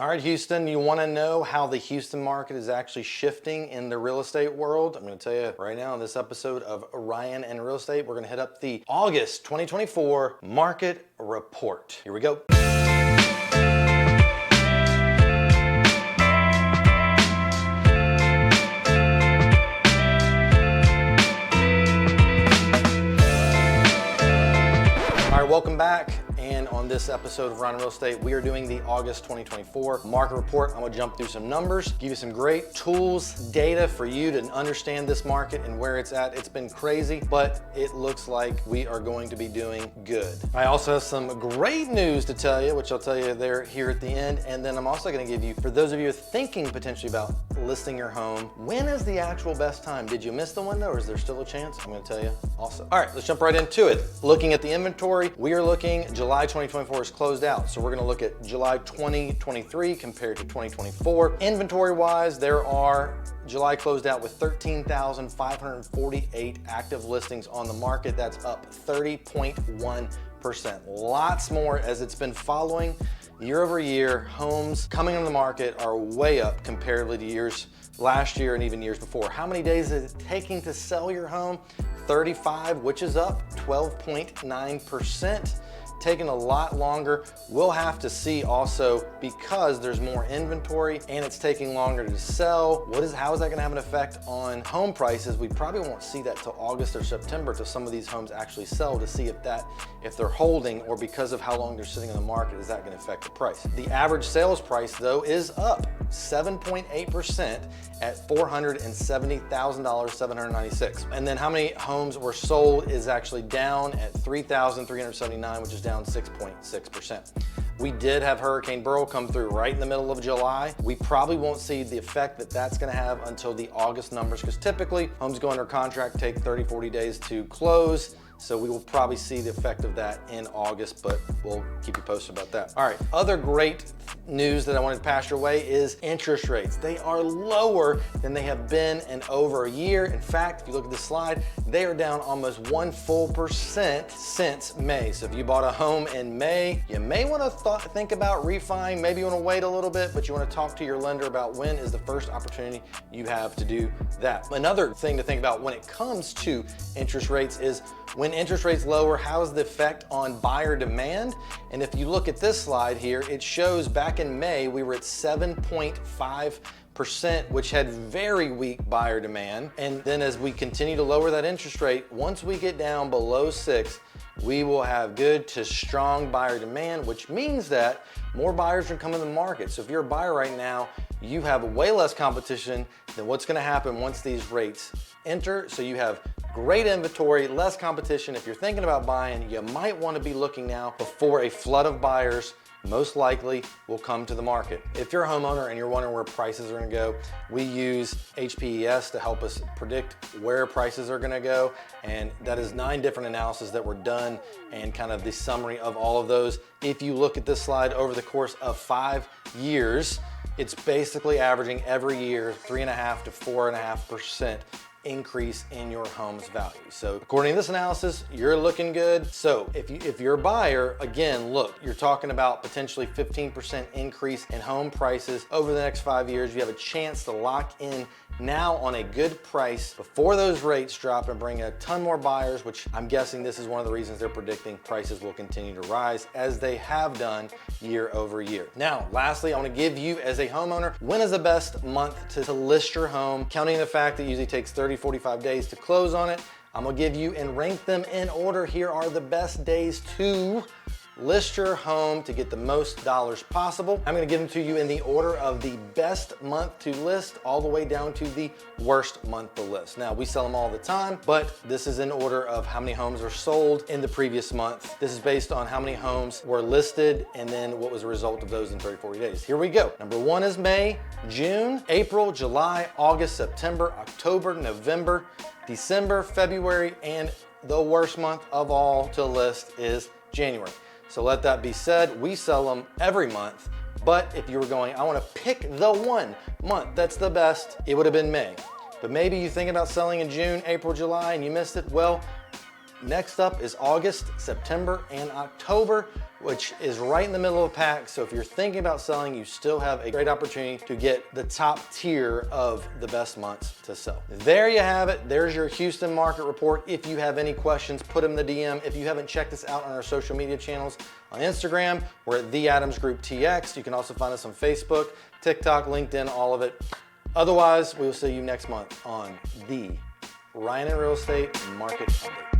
All right, Houston, you want to know how the Houston market is actually shifting in the real estate world? I'm going to tell you right now in this episode of Ryan and Real Estate, we're going to hit up the August 2024 market report. Here we go. All right, welcome back. And on this episode of Ryan Real Estate, we are doing the August 2024 market report. I'm gonna jump through some numbers, give you some great tools, data for you to understand this market and where it's at. It's been crazy, but it looks like we are going to be doing good. I also have some great news to tell you, which I'll tell you there here at the end. And then I'm also gonna give you, for those of you thinking potentially about listing your home, when is the actual best time? Did you miss the window or is there still a chance? I'm gonna tell you also. All right, let's jump right into it. Looking at the inventory, we are looking July 2024 is closed out. So we're gonna look at July 2023 compared to 2024. Inventory wise, July closed out with 13,548 active listings on the market. That's up 30.1%. Lots more as it's been following year over year. Homes coming on the market are way up comparatively to years last year and even years before. How many days is it taking to sell your home? 35, which is up 12.9%. Taking a lot longer. We'll have to see also, because there's more inventory and it's taking longer to sell. How is that gonna have an effect on home prices? We probably won't see that till August or September till some of these homes actually sell, to see if they're holding, or because of how long they're sitting on the market, is that gonna affect the price? The average sales price though is up 7.8% at $470,796. And then how many homes were sold is actually down at 3,379, which is down 6.6%. We did have Hurricane Beryl come through right in the middle of July. We probably won't see the effect that that's gonna have until the August numbers, because typically homes go under contract, take 30, 40 days to close. So we will probably see the effect of that in August, but we'll keep you posted about that. All right, other great news that I wanted to pass your way is interest rates. They are lower than they have been in over a year. In fact, if you look at this slide, they are down almost 1 full percent since May. So if you bought a home in May, you may want to think about refining. Maybe you want to wait a little bit, but you want to talk to your lender about when is the first opportunity you have to do that. Another thing to think about when it comes to interest rates is, when interest rates lower, how's the effect on buyer demand? And if you look at this slide here, it shows back in May, we were at 7.5%, which had very weak buyer demand. And then as we continue to lower that interest rate, once we get down below 6, we will have good to strong buyer demand, which means that more buyers are coming to the market. So if you're a buyer right now, you have way less competition than what's gonna happen once these rates enter. So you have great inventory, less competition. If you're thinking about buying, you might want to be looking now before a flood of buyers most likely will come to the market. If you're a homeowner and you're wondering where prices are gonna go, we use HPES to help us predict where prices are gonna go. And that is 9 different analyses that were done, and kind of the summary of all of those. If you look at this slide over the course of 5 years, it's basically averaging every year 3.5 to 4.5% increase in your home's value. So according to this analysis, you're looking good. So if you're a buyer, again, look, you're talking about potentially 15% increase in home prices over the next 5 years. You have a chance to lock in now on a good price before those rates drop and bring a ton more buyers, which I'm guessing this is one of the reasons they're predicting prices will continue to rise, as they have done year over year. Now, lastly, I want to give you, as a homeowner, when is the best month to list your home, counting the fact that it usually takes 30, 45 days to close on it. I'm gonna give you and rank them in order. Here are the best days to list your home to get the most dollars possible. I'm gonna give them to you in the order of the best month to list all the way down to the worst month to list. Now, we sell them all the time, but this is in order of how many homes were sold in the previous month. This is based on how many homes were listed and then what was the result of those in 30, 40 days. Here we go. Number 1 is May, June, April, July, August, September, October, November, December, February, and the worst month of all to list is January. So let that be said, we sell them every month, but if you were going, I wanna pick the one month that's the best, it would have been May. But maybe you think about selling in June, April, July, and you missed it. Well, Next up is August, September, and October, which is right in the middle of the pack. So if you're thinking about selling, you still have a great opportunity to get the top tier of the best months to sell. There you have it. There's your Houston market report. If you have any questions, put them in the DM. If you haven't checked us out on our social media channels, on Instagram, we're at The Adams Group TX. You can also find us on Facebook, TikTok, LinkedIn, all of it. Otherwise, we will see you next month on the Ryan and Real Estate Market Update.